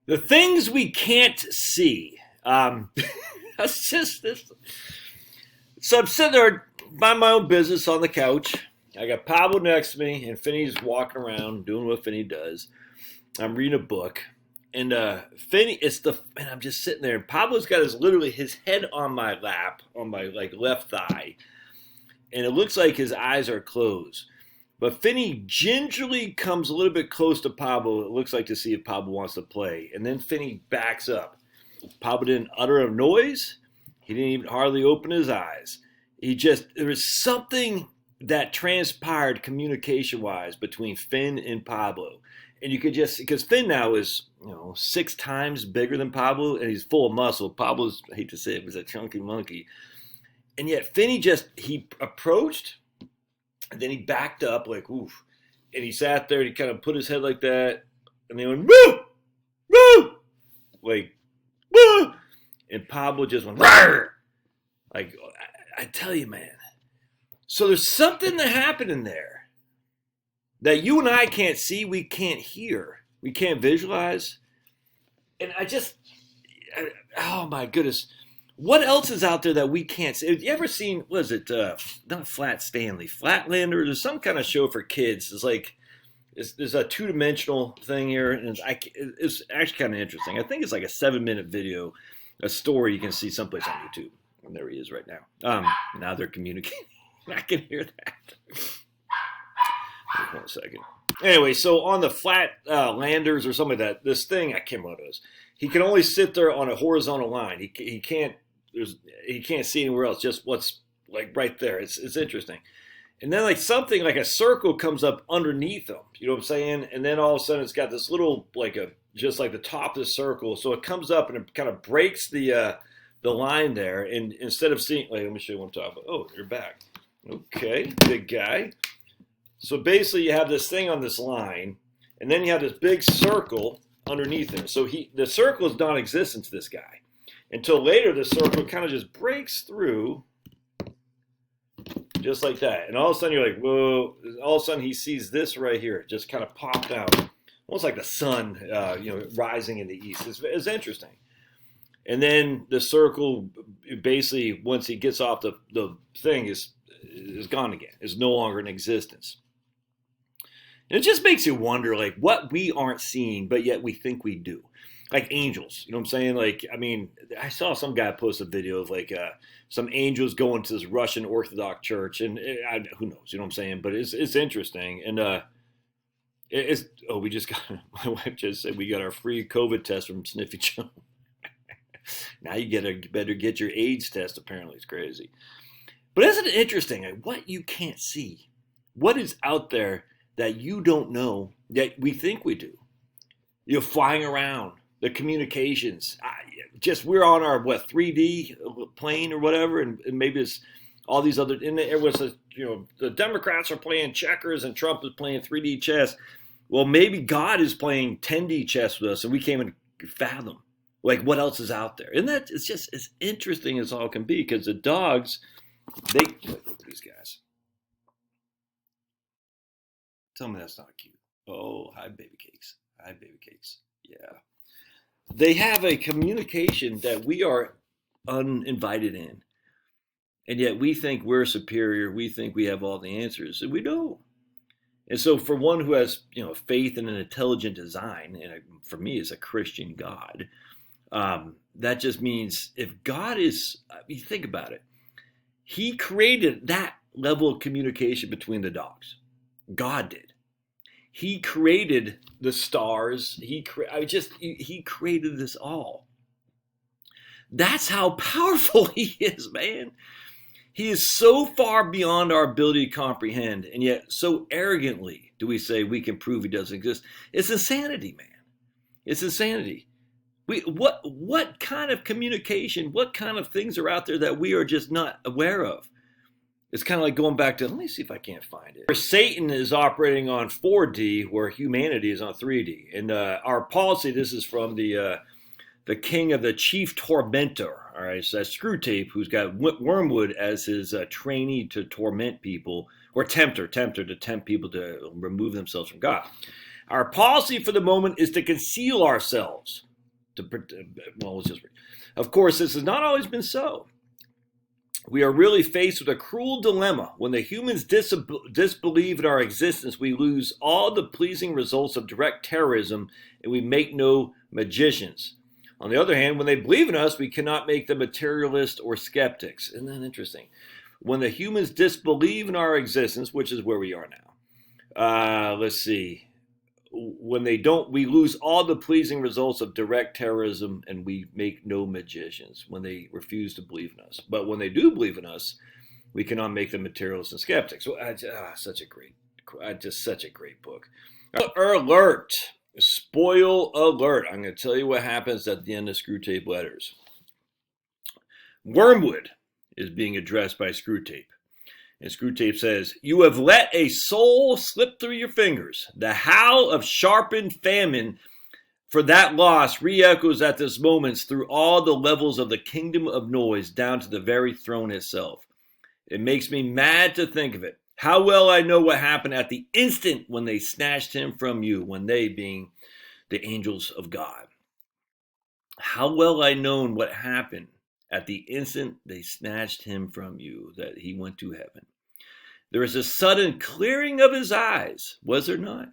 The things we can't see. That's just this. So I'm sitting there, mind my own business on the couch. I got Pablo next to me, and Finney's walking around doing what Finney does. I'm reading a book, and Finney, and I'm just sitting there, and Pablo's got his head on my lap, on my like left thigh, and it looks like his eyes are closed. But Finney gingerly comes a little bit close to Pablo. It looks like to see if Pablo wants to play. And then Finney backs up. Pablo didn't utter a noise. He didn't even hardly open his eyes. There was something that transpired communication-wise between Finn and Pablo. And you could just, because Finn now is, 6 times bigger than Pablo, and he's full of muscle. Pablo's, I hate to say it, was a chunky monkey. And yet Finney he approached, and then he backed up like, oof. And he sat there and he kind of put his head like that. And they went, woo! Woo! Like, woo! And Pablo just went, rawr! Like, I tell you, man. So there's something that happened in there that you and I can't see, we can't hear, we can't visualize. And oh my goodness. What else is out there that we can't see? Have you ever seen, was it, not Flat Stanley, Flatlander? There's some kind of show for kids. It's like, there's a 2-dimensional thing here, and it's actually kind of interesting. I think it's like a 7-minute video, a story you can see someplace on YouTube. And there he is right now. Now they're communicating. I can hear that. Wait 1 second. Anyway, so on the flat landers or something like that, this thing, I can't remember what it is. He can only sit there on a horizontal line. He can't see anywhere else. Just what's like right there. It's interesting. And then like something like a circle comes up underneath him. You know what I'm saying? And then all of a sudden it's got this little just like the top of the circle. So it comes up and it kind of breaks the line there. And instead of seeing, let me show you what I'm talking about. Oh, you're back. Okay, big guy. So basically you have this thing on this line, and then you have this big circle underneath him. So the circle is non-existent to this guy. Until later, the circle kind of just breaks through, just like that. And all of a sudden, you're like, whoa. All of a sudden, he sees this right here. It just kind of popped out. Almost like the sun, rising in the east. It's interesting. And then the circle, basically, once he gets off the thing, is gone again. Is no longer in existence. And it just makes you wonder, like, what we aren't seeing, but yet we think we do. Like angels, you know what I'm saying? Like, I mean, I saw some guy post a video of like some angels going to this Russian Orthodox church, and who knows, you know what I'm saying? But it's interesting, and we just got, my wife just said we got our free COVID test from Sniffy Joe. Now you better get your AIDS test. Apparently, it's crazy. But isn't it interesting? Like, what you can't see, what is out there that you don't know that we think we do? You're flying around. The communications, we're on our 3D plane or whatever, and maybe it's all these other. And it was the Democrats are playing checkers and Trump is playing 3D chess. Well, maybe God is playing 10D chess with us, and we can't even fathom like what else is out there. And that it's just as interesting as all can be, because the dogs, look at these guys. Tell me that's not cute. Oh, hi baby cakes. Hi baby cakes. Yeah. They have a communication that we are uninvited in. And yet we think we're superior. We think we have all the answers, and we don't. And so for one who has, faith in an intelligent design, and for me is a Christian God, that just means if God is, think about it. He created that level of communication between the dogs. God did. He created the stars. He created this all. That's how powerful he is, man. He is so far beyond our ability to comprehend, and yet so arrogantly do we say we can prove he doesn't exist. It's insanity, man. It's insanity. What kind of communication, what kind of things are out there that we are just not aware of? It's kind of like going back to, let me see if I can't find it. Where Satan is operating on 4D, where humanity is on 3D. And our policy, this is from the king of the chief tormentor. All right, so that's Screwtape, who's got Wormwood as his trainee to torment people, or tempter to tempt people to remove themselves from God. Our policy for the moment is to conceal ourselves. Well, let's just read. Of course, this has not always been so. We are really faced with a cruel dilemma. When the humans disbelieve in our existence, we lose all the pleasing results of direct terrorism and we make no magicians. On the other hand, when they believe in us, we cannot make them materialists or skeptics. Isn't that interesting? When the humans disbelieve in our existence, which is where we are now, let's see. When they don't, we lose all the pleasing results of direct terrorism and we make no magicians when they refuse to believe in us. But when they do believe in us, we cannot make them materialists and skeptics. So, such a great book. Alert. Spoil alert. I'm going to tell you what happens at the end of Screwtape Letters. Wormwood is being addressed by Screwtape. And Screwtape says, "You have let a soul slip through your fingers. The howl of sharpened famine for that loss re-echoes at this moment through all the levels of the kingdom of noise down to the very throne itself. It makes me mad to think of it. How well I know what happened at the instant when they snatched him from you," when they being the angels of God. "How well I know what happened at the instant they snatched him from you, that he went to heaven. There is a sudden clearing of his eyes, was there not,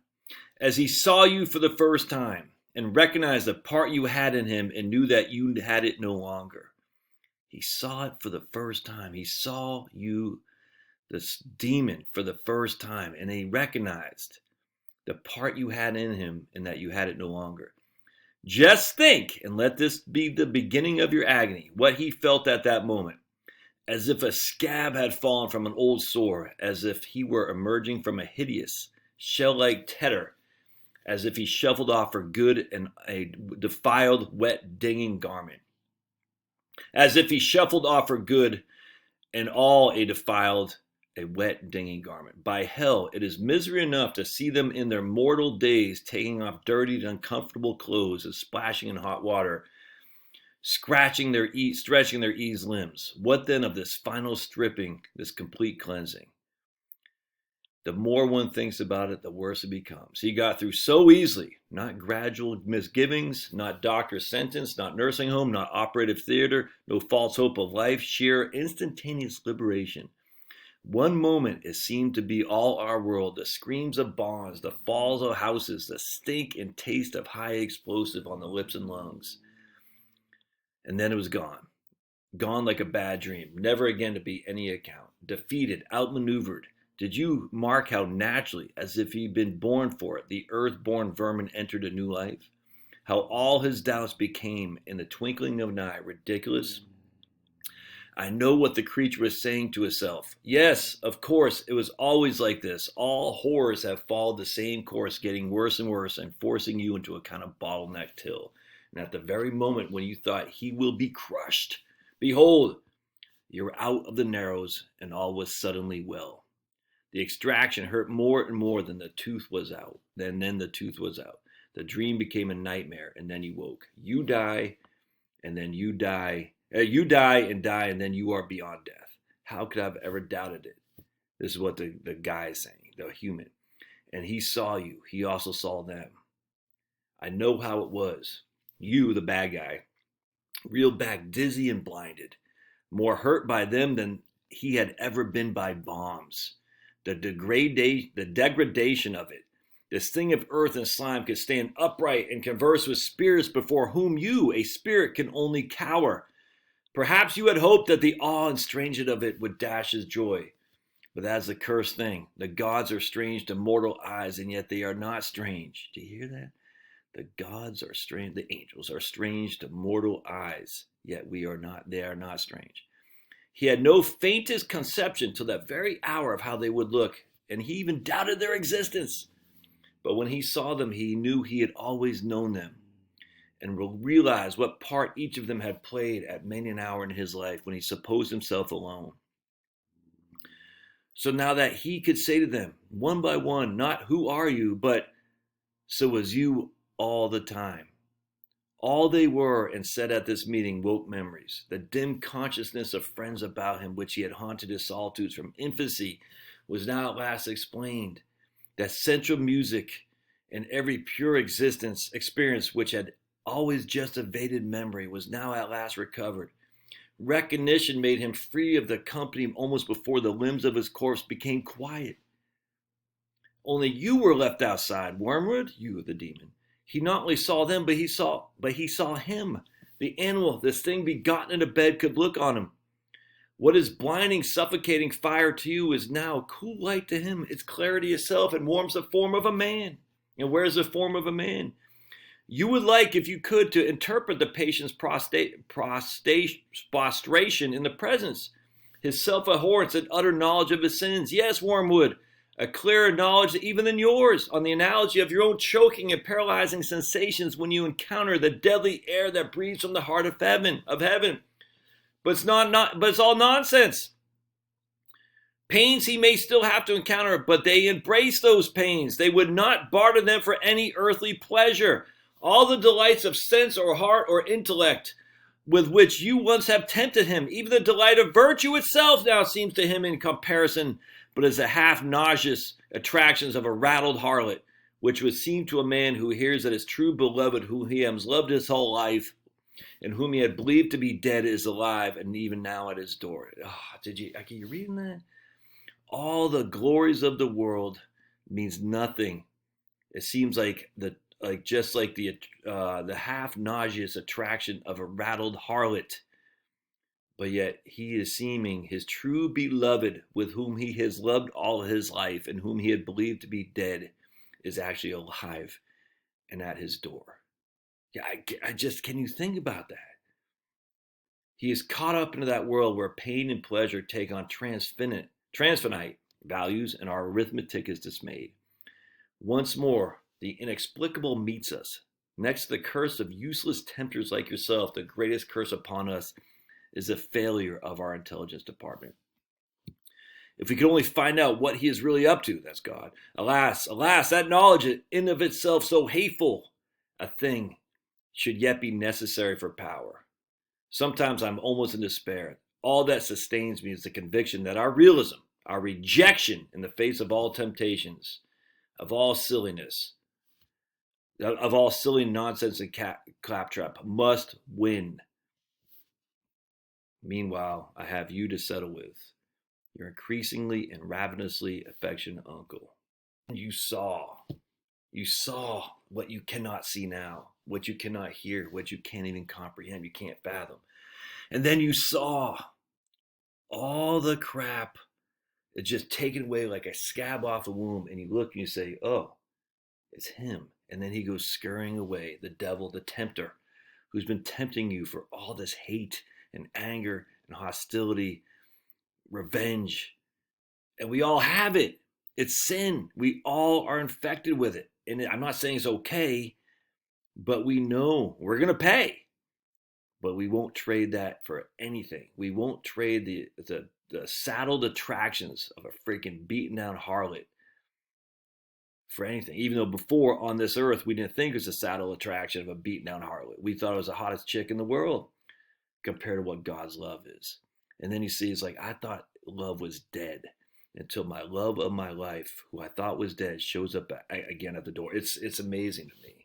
as he saw you for the first time and recognized the part you had in him and knew that you had it no longer." He saw it for the first time. He saw you, this demon, for the first time, and he recognized the part you had in him and that you had it no longer. Just think, and let this be the beginning of your agony, what he felt at that moment. As if a scab had fallen from an old sore, as if he were emerging from a hideous, shell-like tetter, as if he shuffled off for good and a defiled, wet, dinging garment. As if he shuffled off for good and all a defiled, a wet, dinging garment. By hell, it is misery enough to see them in their mortal days taking off dirty and uncomfortable clothes and splashing in hot water, stretching their eased limbs. What then of this final stripping, this complete cleansing? The more one thinks about it, the worse it becomes. He got through so easily. Not gradual misgivings, not doctor's sentence, not nursing home, not operative theater, no false hope of life, sheer instantaneous liberation. One moment it seemed to be all our world, the screams of bombs, the falls of houses, the stink and taste of high explosive on the lips and lungs. And then it was gone. Gone like a bad dream, never again to be any account. Defeated, outmaneuvered. Did you mark how naturally, as if he'd been born for it, the earth-born vermin entered a new life? How all his doubts became, in the twinkling of an eye, ridiculous? I know what the creature was saying to itself. Yes, of course, it was always like this. All horrors have followed the same course, getting worse and worse and forcing you into a kind of bottleneck till. And at the very moment when you thought he will be crushed, behold, you were out of the narrows and all was suddenly well. The extraction hurt more and more than the tooth was out. Then the tooth was out. The dream became a nightmare and then you woke. You die and then you die. You die and die and then you are beyond death. How could I have ever doubted it? This is what the guy is saying, the human. And he saw you. He also saw them. I know how it was. You, the bad guy, reeled back dizzy and blinded, more hurt by them than he had ever been by bombs. The degradation of it. This thing of earth and slime could stand upright and converse with spirits before whom you, a spirit, can only cower. Perhaps you had hoped that the awe and strangeness of it would dash his joy. But that's the cursed thing. The gods are strange to mortal eyes, and yet they are not strange. Do you hear that? The gods are strange, the angels are strange to mortal eyes, yet they are not strange. He had no faintest conception till that very hour of how they would look, and he even doubted their existence. But when he saw them, he knew he had always known them, and realized what part each of them had played at many an hour in his life when he supposed himself alone. So now that he could say to them, one by one, not "Who are you?" but "So was you all the time." All they were and said at this meeting woke memories. The dim consciousness of friends about him, which he had haunted his solitudes from infancy, was now at last explained. That central music and every pure experience which had always just evaded memory, was now at last recovered. Recognition made him free of the company almost before the limbs of his corpse became quiet. Only you were left outside, Wormwood, you the demon. He not only saw them, but he saw him. The animal, this thing begotten in a bed, could look on him. What is blinding, suffocating fire to you is now cool light to him. Its clarity itself and warms the form of a man. And where's the form of a man? You would like, if you could, to interpret the patient's prostration in the presence, his self-abhorrence and utter knowledge of his sins. Yes, Wormwood, a clearer knowledge even than yours, on the analogy of your own choking and paralyzing sensations when you encounter the deadly air that breathes from the heart of heaven. But it's all nonsense. Pains he may still have to encounter, but they embrace those pains. They would not barter them for any earthly pleasure. All the delights of sense or heart or intellect with which you once have tempted him, even the delight of virtue itself now seems to him in comparison but as the half-nauseous attractions of a rattled harlot, which would seem to a man who hears that his true beloved, whom he has loved his whole life, and whom he had believed to be dead, is alive, and even now at his door. Oh, are you reading that? All the glories of the world means nothing. It seems like the half-nauseous attraction of a rattled harlot. But yet he is seeming his true beloved, with whom he has loved all his life and whom he had believed to be dead, is actually alive and at his door. Yeah, can you think about that? He is caught up into that world where pain and pleasure take on transfinite values and our arithmetic is dismayed. Once more, the inexplicable meets us. Next to the curse of useless tempters like yourself, the greatest curse upon us is the failure of our intelligence department. If we could only find out what he is really up to, that's God. Alas, that knowledge in of itself so hateful a thing should yet be necessary for power. Sometimes I'm almost in despair. All that sustains me is the conviction that our realism, our rejection in the face of all temptations, of all silliness, of all silly nonsense and claptrap, must win. Meanwhile, I have you to settle with, your increasingly and ravenously affectionate uncle. You saw what you cannot see now, what you cannot hear, what you can't even comprehend, you can't fathom. And then you saw all the crap. It's just taken away like a scab off the womb, and you look and you say, oh, it's him. And then he goes scurrying away, the devil, the tempter, who's been tempting you for all this hate and anger and hostility, revenge. And we all have it. It's sin. We all are infected with it. And I'm not saying it's okay, but we know we're going to pay. But we won't trade that for anything. We won't trade the saddled attractions of a freaking beaten down harlot for anything. Even though before on this earth, we didn't think it was a saddle attraction of a beaten down harlot. We thought it was the hottest chick in the world compared to what God's love is. And then you see, it's like, I thought love was dead until my love of my life, who I thought was dead, shows up again at the door. It's amazing to me.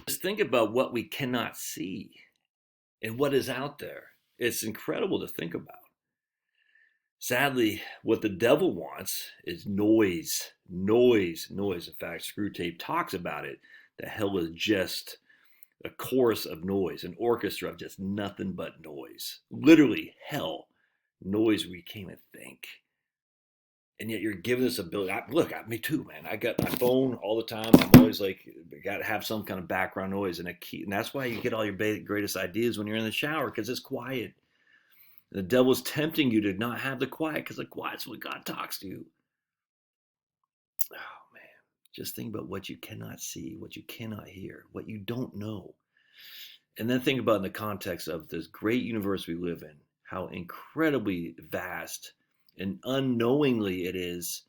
Just think about what we cannot see and what is out there. It's incredible to think about. Sadly, what the devil wants is noise. In fact, Screwtape talks about it, that hell is just a chorus of noise, an orchestra of just nothing but noise. Literally, hell, noise we can't even think. And yet you're given this ability. Me too, man. I got my phone all the time. I'm always like, got to have some kind of background noise and and that's why you get all your greatest ideas when you're in the shower, because it's quiet. The devil's tempting you to not have the quiet, because the quiet's what God talks to you. Oh, man. Just think about what you cannot see, what you cannot hear, what you don't know. And then think about in the context of this great universe we live in, how incredibly vast and unknowingly it is,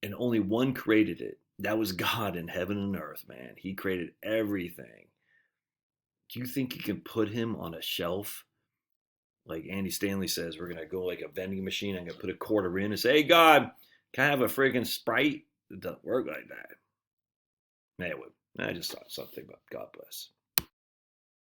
and only one created it. That was God in heaven and earth, man. He created everything. Do you think you can put him on a shelf? Like Andy Stanley says, we're going to go like a vending machine. I'm going to put a quarter in and say, hey, God, can I have a friggin' Sprite? It doesn't work like that. Anyway, I just thought something about God bless.